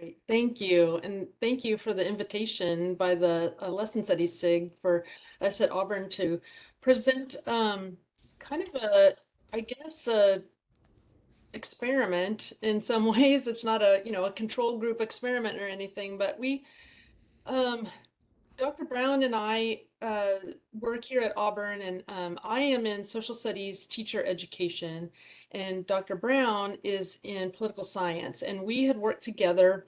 Great. Thank you. And thank you for the invitation by the Lesson Studies SIG for us at Auburn to present kind of a, I guess, a experiment in some ways. It's not a control group experiment or anything, but um, Dr. Brown and I work here at Auburn, and I am in social studies teacher education, and Dr. Brown is in political science. And we had worked together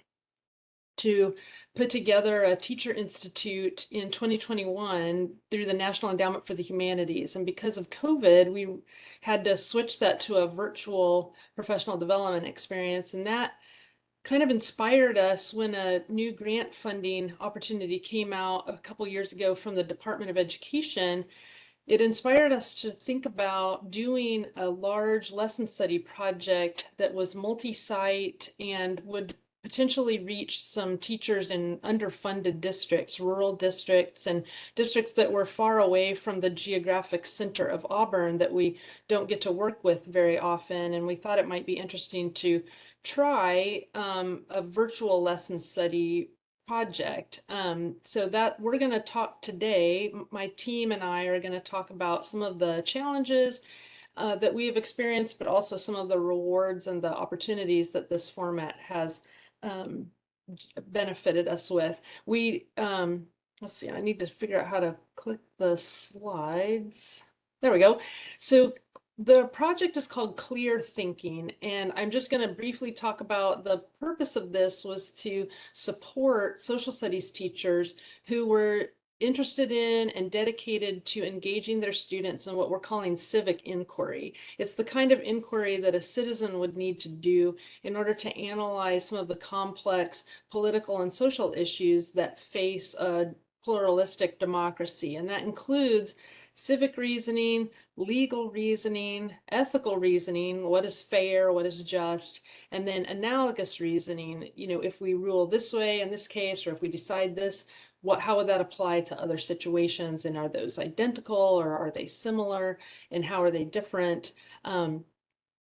to put together a teacher institute in 2021 through the National Endowment for the Humanities. And because of COVID, we had to switch that to a virtual professional development experience. And that kind of inspired us when a new grant funding opportunity came out a couple years ago from the Department of Education. It inspired us to think about doing a large lesson study project that was multi-site and would potentially reach some teachers in underfunded districts, rural districts, and districts that were far away from the geographic center of Auburn that we don't get to work with very often. And we thought it might be interesting to try a virtual lesson study project. So that we're going to talk today, my team and I are going to talk about some of the challenges that we have experienced, but also some of the rewards and the opportunities that this format has um, benefited us with. Let's see, I need to figure out how to click the slides. There we go. So the project is called Clear Thinking, and I'm just going to briefly talk about the purpose of this was to support social studies teachers who were interested in and dedicated to engaging their students in what we're calling civic inquiry. It's the kind of inquiry that a citizen would need to do in order to analyze some of the complex political and social issues that face a pluralistic democracy. And that includes civic reasoning, legal reasoning, ethical reasoning, what is fair, what is just, and then analogous reasoning. If we rule this way in this case, or if we decide this, how would that apply to other situations? And are those identical or are they similar? And how are they different?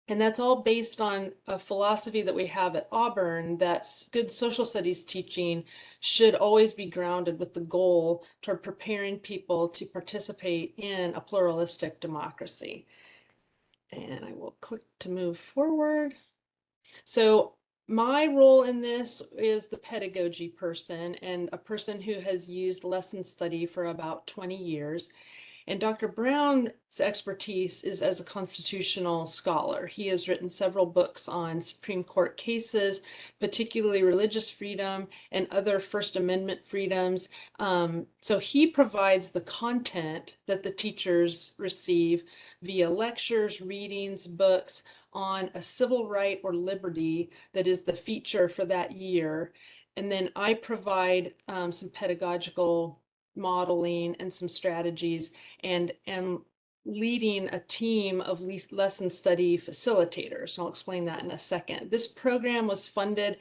And that's all based on a philosophy that we have at Auburn that good social studies teaching should always be grounded with the goal toward preparing people to participate in a pluralistic democracy. And I will click to move forward. So my role in this is the pedagogy person and a person who has used lesson study for about 20 years. And Dr. Brown's expertise is as a constitutional scholar. He has written several books on Supreme Court cases, particularly religious freedom and other First Amendment freedoms. So he provides the content that the teachers receive via lectures, readings, books on a civil right or liberty that is the feature for that year. And then I provide some pedagogical modeling and some strategies and leading a team of lesson study facilitators. And I'll explain that in a second. This program was funded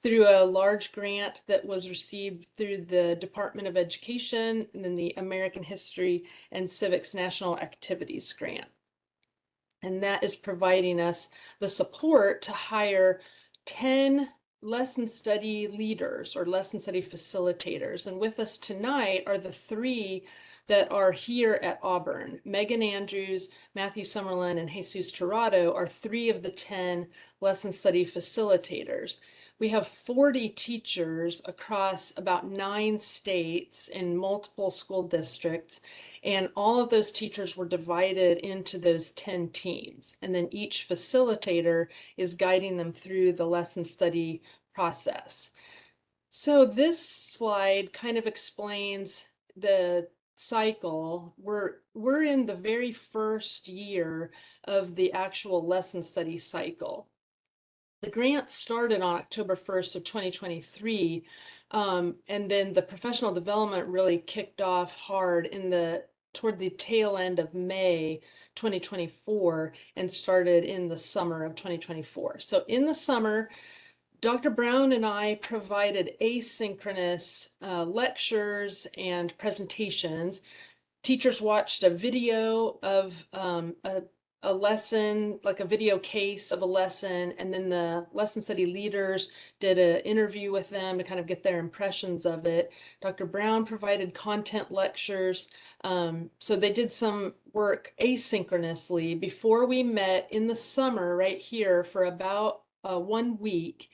through a large grant that was received through the Department of Education and then the American History and Civics National Activities Grant. And that is providing us the support to hire 10 lesson study leaders or lesson study facilitators. And with us tonight are the three that are here at Auburn. Megan Andrews, Matthew Summerlin, and Jesus Tirado are 3 of the 10 lesson study facilitators. We have 40 teachers across about 9 states in multiple school districts, and all of those teachers were divided into those 10 teams. And then each facilitator is guiding them through the lesson study process. So this slide kind of explains the cycle. We're in the very first year of the actual lesson study cycle. The grant started on October 1st of 2023, and then the professional development really kicked off hard toward the tail end of May 2024 and started in the summer of 2024. So in the summer, Dr. Brown and I provided asynchronous lectures and presentations. Teachers watched a video of a a lesson, like a video case of a lesson, and then the lesson study leaders did an interview with them to kind of get their impressions of it. Dr. Brown provided content lectures. So they did some work asynchronously before we met in the summer right here for about 1 week.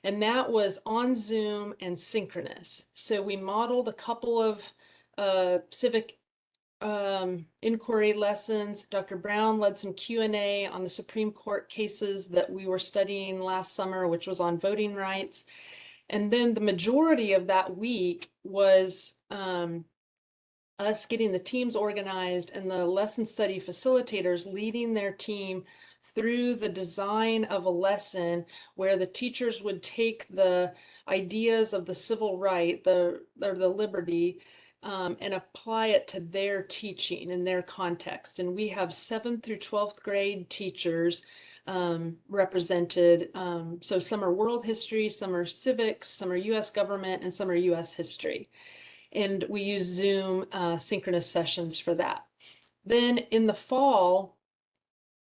And that was on Zoom and synchronous. So we modeled a couple of civic inquiry lessons. Dr. Brown led some Q&A on the Supreme Court cases that we were studying last summer, which was on voting rights. And then the majority of that week was us getting the teams organized and the lesson study facilitators leading their team through the design of a lesson where the teachers would take the ideas of the civil right, or the liberty, and apply it to their teaching in their context. And we have 7th through 12th grade teachers represented. So some are world history, some are civics, some are US government, and some are US history. And we use Zoom synchronous sessions for that. Then in the fall,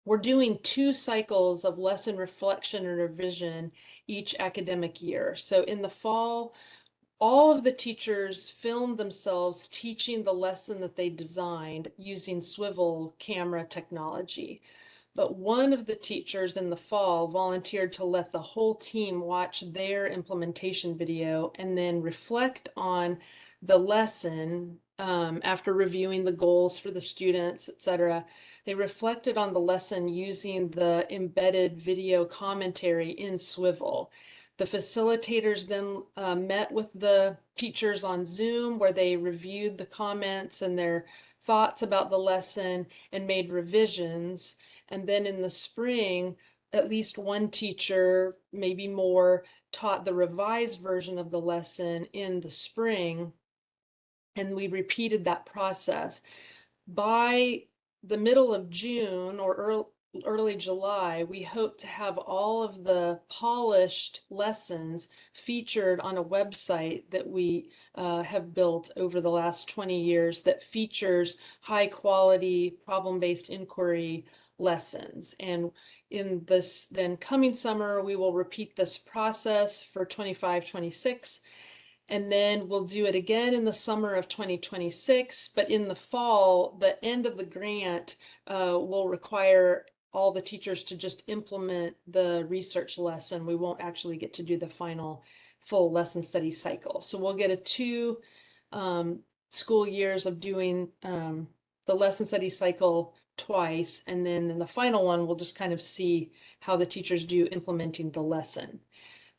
we're doing 2 cycles of lesson reflection and revision each academic year. So in the fall, all of the teachers filmed themselves teaching the lesson that they designed using Swivl camera technology. But one of the teachers in the fall volunteered to let the whole team watch their implementation video and then reflect on the lesson after reviewing the goals for the students, etc. They reflected on the lesson using the embedded video commentary in Swivl. The facilitators then met with the teachers on Zoom where they reviewed the comments and their thoughts about the lesson and made revisions. And then in the spring, at least one teacher, maybe more, taught the revised version of the lesson in the spring. And we repeated that process. By the middle of June or early July, we hope to have all of the polished lessons featured on a website that we have built over the last 20 years that features high quality problem-based inquiry lessons. And in this then coming summer, we will repeat this process for 25-26. And then we'll do it again in the summer of 2026. But in the fall, the end of the grant will require all the teachers to just implement the research lesson. We won't actually get to do the final full lesson study cycle. So we'll get a 2 school years of doing the lesson study cycle twice. And then in the final one, we'll just kind of see how the teachers do implementing the lesson.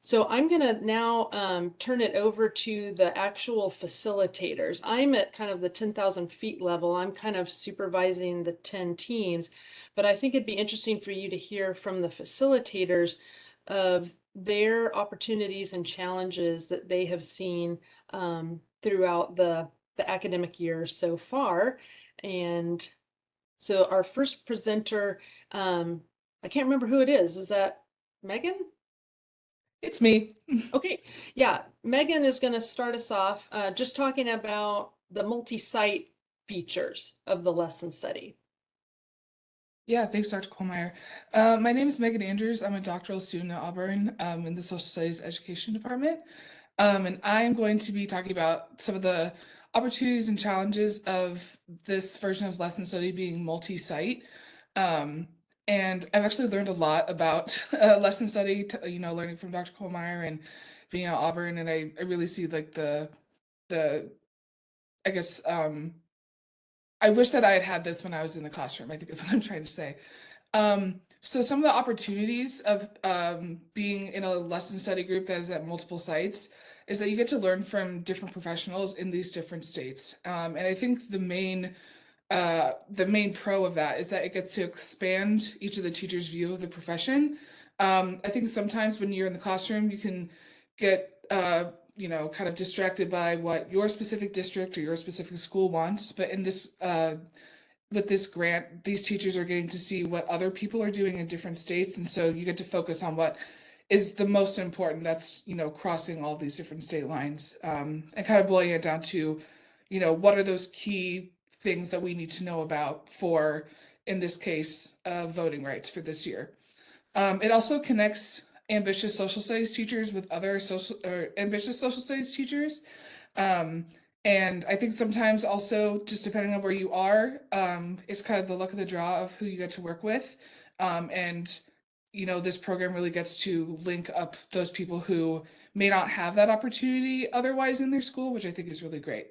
So I'm going to now turn it over to the actual facilitators. I'm at kind of the 10,000 feet level. I'm kind of supervising the 10 teams, but I think it'd be interesting for you to hear from the facilitators of their opportunities and challenges that they have seen throughout the academic year so far. And so our first presenter, I can't remember who it is. Is that Megan? It's me. Okay, yeah, Megan is going to start us off just talking about the multi-site features of the lesson study. Yeah, thanks, Dr. Kohlmeyer. My name is Megan Andrews. I'm a doctoral student at Auburn in the Social Studies Education Department. And I'm going to be talking about some of the opportunities and challenges of this version of lesson study being multi-site. And I've actually learned a lot about lesson study, learning from Dr. Kohlmeyer and being at Auburn. And I really see like I guess, I wish that I had had this when I was in the classroom, I think is what I'm trying to say. So some of the opportunities of being in a lesson study group that is at multiple sites is that you get to learn from different professionals in these different states. And I think the main pro of that is that it gets to expand each of the teachers' view of the profession. I think sometimes when you're in the classroom, you can get kind of distracted by what your specific district or your specific school wants. But in this with this grant, these teachers are getting to see what other people are doing in different states, and so you get to focus on what is the most important. That's crossing all these different state lines, and kind of boiling it down to what are those key things that we need to know about for in this case, voting rights for this year. It also connects ambitious social studies teachers with other ambitious social studies teachers. Um, and I think sometimes also, just depending on where you are, it's kind of the luck of the draw of who you get to work with. And, this program really gets to link up those people who may not have that opportunity otherwise in their school, which I think is really great.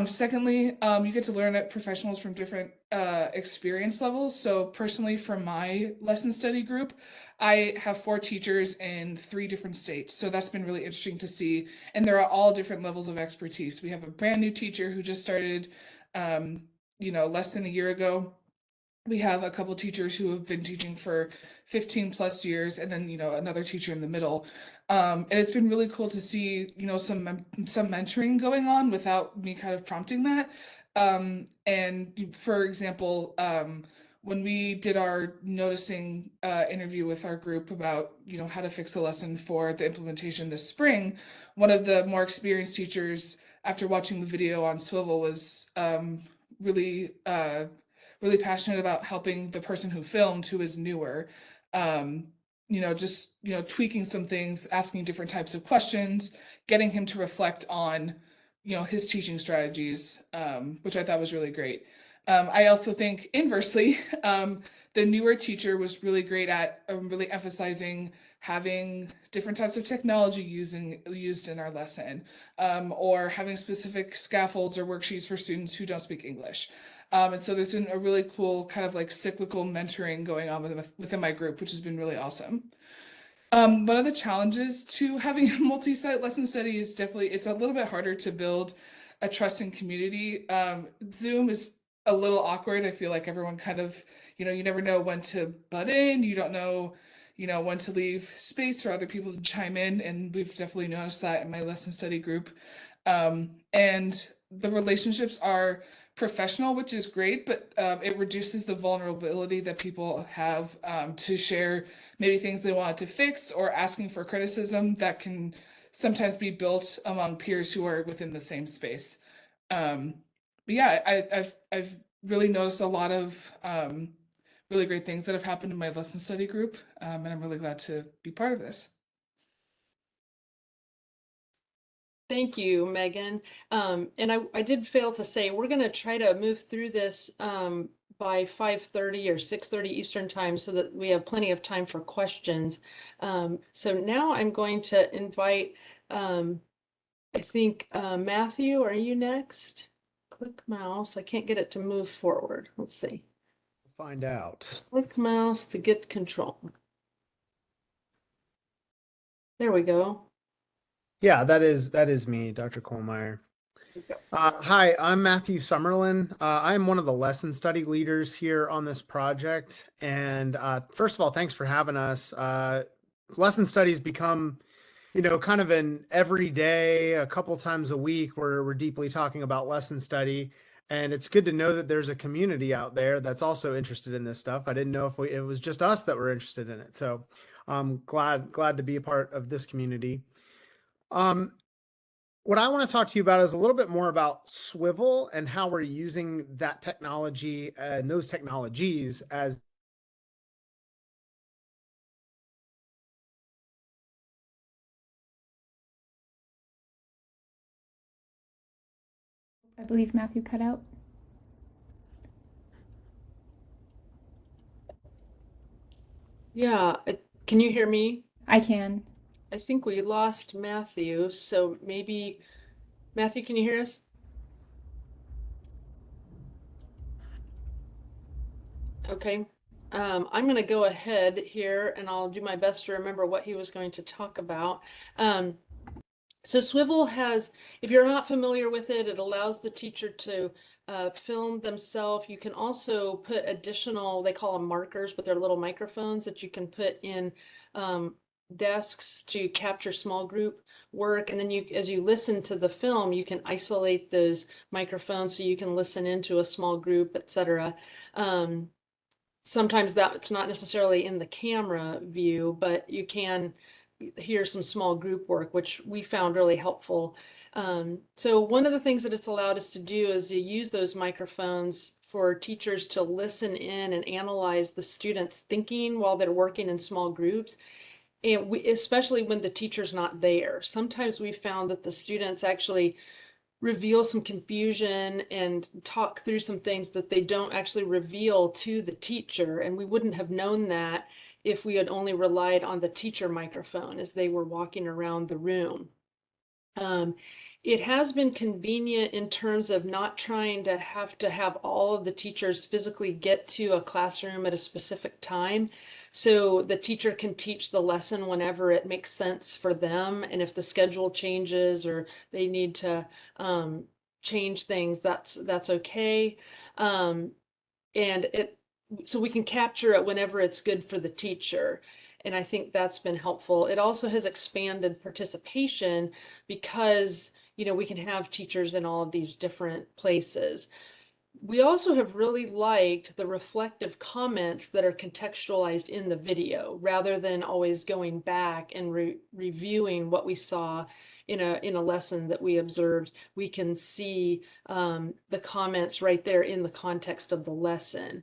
Secondly, you get to learn at professionals from different experience levels. So personally, from my lesson study group, I have 4 teachers in 3 different states. So that's been really interesting to see. And there are all different levels of expertise. We have a brand new teacher who just started, less than a year ago. We have a couple teachers who have been teaching for 15 plus years, and then another teacher in the middle. And it's been really cool to see some mentoring going on without me kind of prompting that. And for example, when we did our noticing interview with our group about how to fix a lesson for the implementation this spring, one of the more experienced teachers, after watching the video on Swivl, was really really passionate about helping the person who filmed, who is newer. Just tweaking some things, asking different types of questions, getting him to reflect on his teaching strategies, which I thought was really great. I also think inversely, the newer teacher was really great at really emphasizing having different types of technology used in our lesson, or having specific scaffolds or worksheets for students who don't speak English. And so there's been a really cool kind of like cyclical mentoring going on within my group, which has been really awesome. One of the challenges to having a multi-site lesson study is definitely it's a little bit harder to build a trusting community. Zoom is a little awkward. I feel like everyone kind of, you never know when to butt in. You don't know, when to leave space for other people to chime in. And we've definitely noticed that in my lesson study group. And the relationships are professional, which is great, but it reduces the vulnerability that people have to share maybe things they want to fix or asking for criticism that can sometimes be built among peers who are within the same space. But yeah, I've really noticed a lot of really great things that have happened in my lesson study group, and I'm really glad to be part of this. Thank you, Megan. And I did fail to say, we're going to try to move through this by 5:30 or 6:30 Eastern time so that we have plenty of time for questions. So now I'm going to invite, I think, Matthew, are you next? Click mouse. I can't get it to move forward. Let's see. Find out. Click mouse to get control. There we go. Yeah, that is me, Dr. Kohlmeyer. Hi, I'm Matthew Summerlin. I'm one of the lesson study leaders here on this project. And first of all, thanks for having us. Lesson studies become, kind of an everyday, a couple times a week where we're deeply talking about lesson study. And it's good to know that there's a community out there that's also interested in this stuff. I didn't know if it was just us that were interested in it. So I'm glad to be a part of this community. What I want to talk to you about is a little bit more about Swivl and how we're using that technology and those technologies as I believe Matthew cut out. Yeah, can you hear me? I can. I think we lost Matthew, so maybe, Matthew, can you hear us? Okay. I'm going to go ahead here and I'll do my best to remember what he was going to talk about. So Swivl has, if you're not familiar with it, it allows the teacher to film themselves. You can also put additional, they call them markers, but they're little microphones that you can put in desks to capture small group work. And then as you listen to the film, you can isolate those microphones so you can listen into a small group, etc. Sometimes that's not necessarily in the camera view, but you can hear some small group work, which we found really helpful. So one of the things that it's allowed us to do is to use those microphones for teachers to listen in and analyze the students' thinking while they're working in small groups. And especially when the teacher's not there. Sometimes we found that the students actually reveal some confusion and talk through some things that they don't actually reveal to the teacher. And we wouldn't have known that if we had only relied on the teacher microphone as they were walking around the room. It has been convenient in terms of not trying to have all of the teachers physically get to a classroom at a specific time. So the teacher can teach the lesson whenever it makes sense for them. And if the schedule changes or they need to change things, that's okay. So we can capture it whenever it's good for the teacher. And I think that's been helpful. It also has expanded participation because, we can have teachers in all of these different places. We also have really liked the reflective comments that are contextualized in the video rather than always going back and reviewing what we saw in a lesson that we observed. We can see the comments right there in the context of the lesson.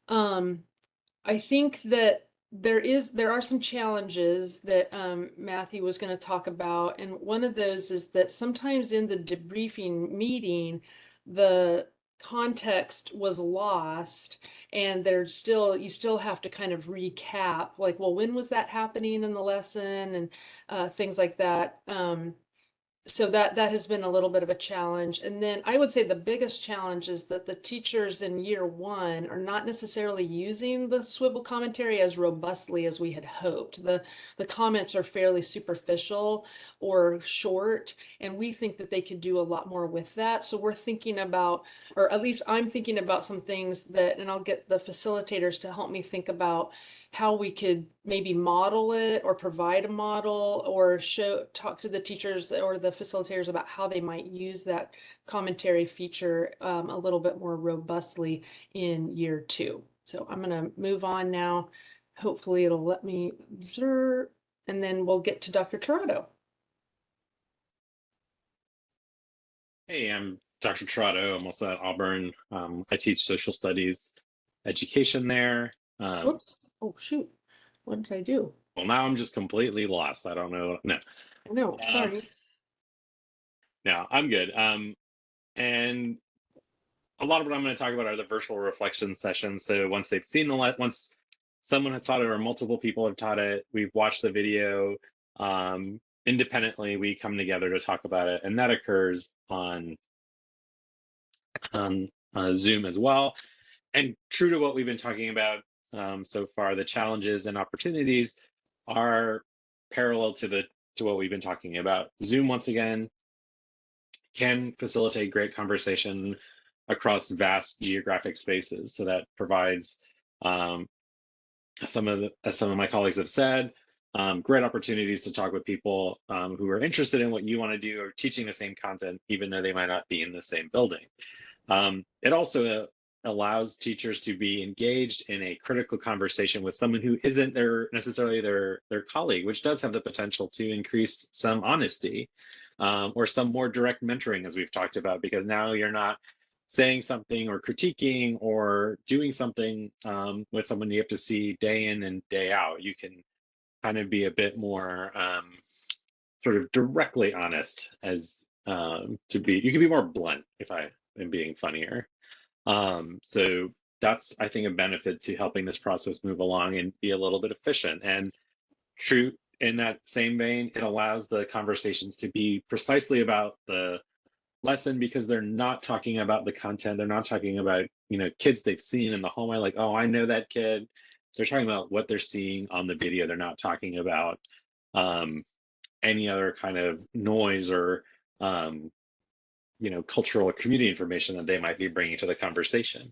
I think that there are some challenges that Matthew was going to talk about, and one of those is that sometimes in the debriefing meeting, the context was lost, and you still have to kind of recap, like, well, when was that happening in the lesson, and things like that. So that has been a little bit of a challenge. And then I would say the biggest challenge is that the teachers in year one are not necessarily using the Swivl commentary as robustly as we had hoped. The comments are fairly superficial or short, and we think that they could do a lot more with that. So we're thinking about, or at least I'm thinking about some things that, and I'll get the facilitators to help me think about how we could maybe model it or provide a model or talk to the teachers or the facilitators about how they might use that commentary feature a little bit more robustly in year two. So I'm going to move on now. Hopefully it'll let me observe, and then we'll get to Dr. Tirado. Hey, I'm Dr. Tirado. I'm also at Auburn. I teach social studies education there. Whoops. Oh, shoot. What did I do? Well, now I'm just completely lost. I don't know. No. No, sorry. No, I'm good. And a lot of what I'm going to talk about are the virtual reflection sessions. So once they've seen once someone has taught it or multiple people have taught it, we've watched the video independently, we come together to talk about it. And that occurs on Zoom as well. And true to what we've been talking about so far, the challenges and opportunities are parallel to what we've been talking about. Zoom, once again, can facilitate great conversation across vast geographic spaces. So that provides as some of my colleagues have said, great opportunities to talk with people who are interested in what you want to do or teaching the same content, even though they might not be in the same building. It also allows teachers to be engaged in a critical conversation with someone who isn't necessarily their colleague, which does have the potential to increase some honesty or some more direct mentoring, as we've talked about, because now you're not saying something or critiquing or doing something with someone you have to see day in and day out. You can kind of be a bit more sort of directly honest you can be more blunt, if I am being funnier. So that's, I think, a benefit to helping this process move along and be a little bit efficient. And true, in that same vein, it allows the conversations to be precisely about the lesson, because they're not talking about the content. They're not talking about, kids they've seen in the hallway, like, oh, I know that kid. They're talking about what they're seeing on the video. They're not talking about any other kind of noise or cultural or community information that they might be bringing to the conversation.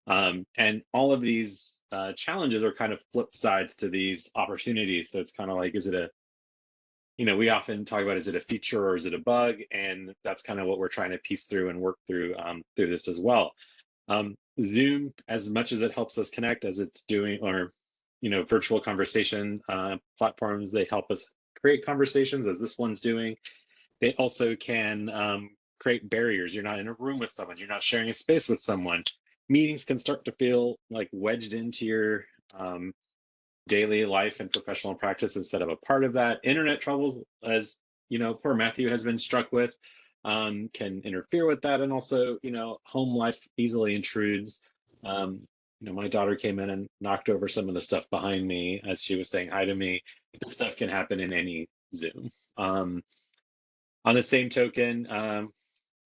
And all of these challenges are kind of flip sides to these opportunities. So it's kind of like, we often talk about, is it a feature or is it a bug? And that's kind of what we're trying to piece through and work through this as well. Zoom, as much as it helps us connect, as it's doing, or virtual conversation platforms, they help us create conversations, as this one's doing. They also can create barriers. You're not in a room with someone, you're not sharing a space with someone. meetings can start to feel like wedged into your daily life and professional practice instead of a part of that. Internet troubles, as you know, poor Matthew has been struck with, can interfere with that. And also, you know, home life easily intrudes. You know, my daughter came in and knocked over some of the stuff behind me as she was saying hi to me. This stuff can happen in any Zoom. On the same token,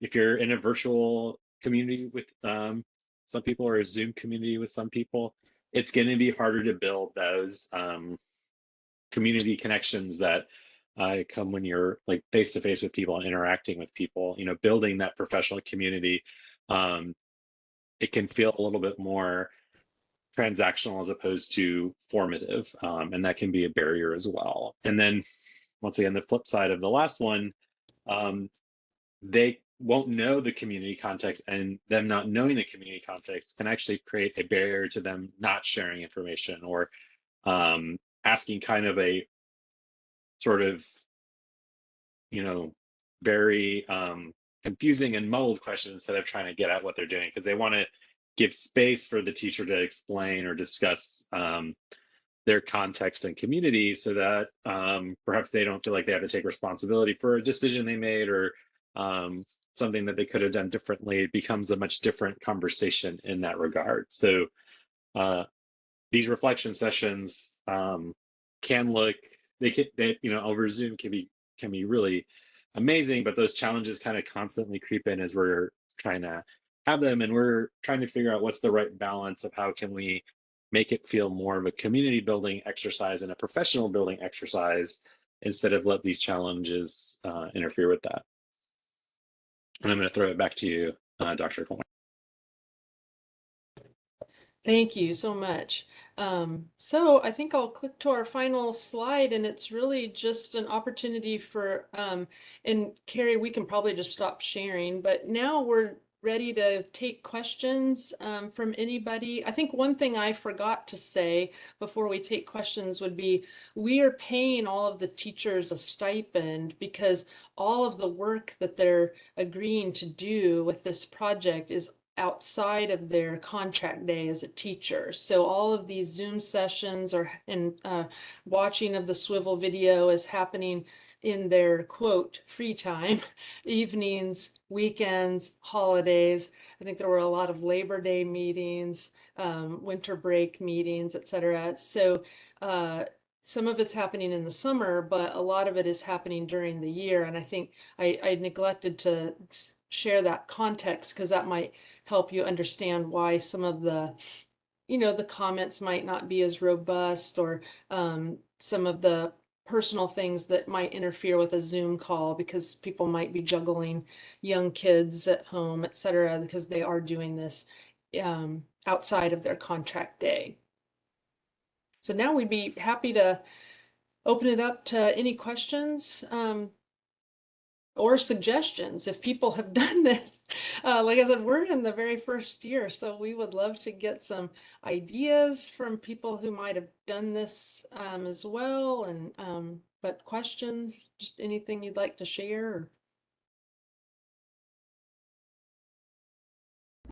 if you're in a virtual community with some people or a Zoom community with some people, it's going to be harder to build those community connections that come when you're like face to face with people and interacting with people. You know, building that professional community, it can feel a little bit more transactional as opposed to formative, and that can be a barrier as well. And then once again, the flip side of the last one, they won't know the community context, and them not knowing the community context can actually create a barrier to them not sharing information or asking kind of a sort of, you know, very confusing and muddled questions instead of trying to get at what they're doing, because they want to give space for the teacher to explain or discuss their context and community so that perhaps they don't feel like they have to take responsibility for a decision they made or something that they could have done differently. It becomes a much different conversation in that regard. So these reflection sessions can look, they you know, over Zoom can be really amazing, but those challenges kind of constantly creep in as we're trying to have them, and we're trying to figure out what's the right balance of how can we make it feel more of a community building exercise and a professional building exercise instead of let these challenges interfere with that. And I'm going to throw it back to you, Dr. Coleman. Thank you so much. So I think I'll click to our final slide, and it's really just an opportunity for, and Carrie, we can probably just stop sharing, but now we're ready to take questions from anybody. I think one thing I forgot to say before we take questions would be, we are paying all of the teachers a stipend because all of the work that they're agreeing to do with this project is outside of their contract day as a teacher. So all of these Zoom sessions and watching of the Swivl video is happening in their quote free time, evenings, weekends, holidays. I think there were a lot of Labor Day meetings, winter break meetings, etc. So some of it's happening in the summer, but a lot of it is happening during the year. And I think I neglected to share that context because that might help you understand why some of the, you know, the comments might not be as robust, or some of the personal things that might interfere with a Zoom call because people might be juggling young kids at home, etc., because they are doing this outside of their contract day. So now we'd be happy to open it up to any questions or suggestions if people have done this. Like I said, we're in the very first year, so we would love to get some ideas from people who might have done this as well. And but questions, just anything you'd like to share? Or...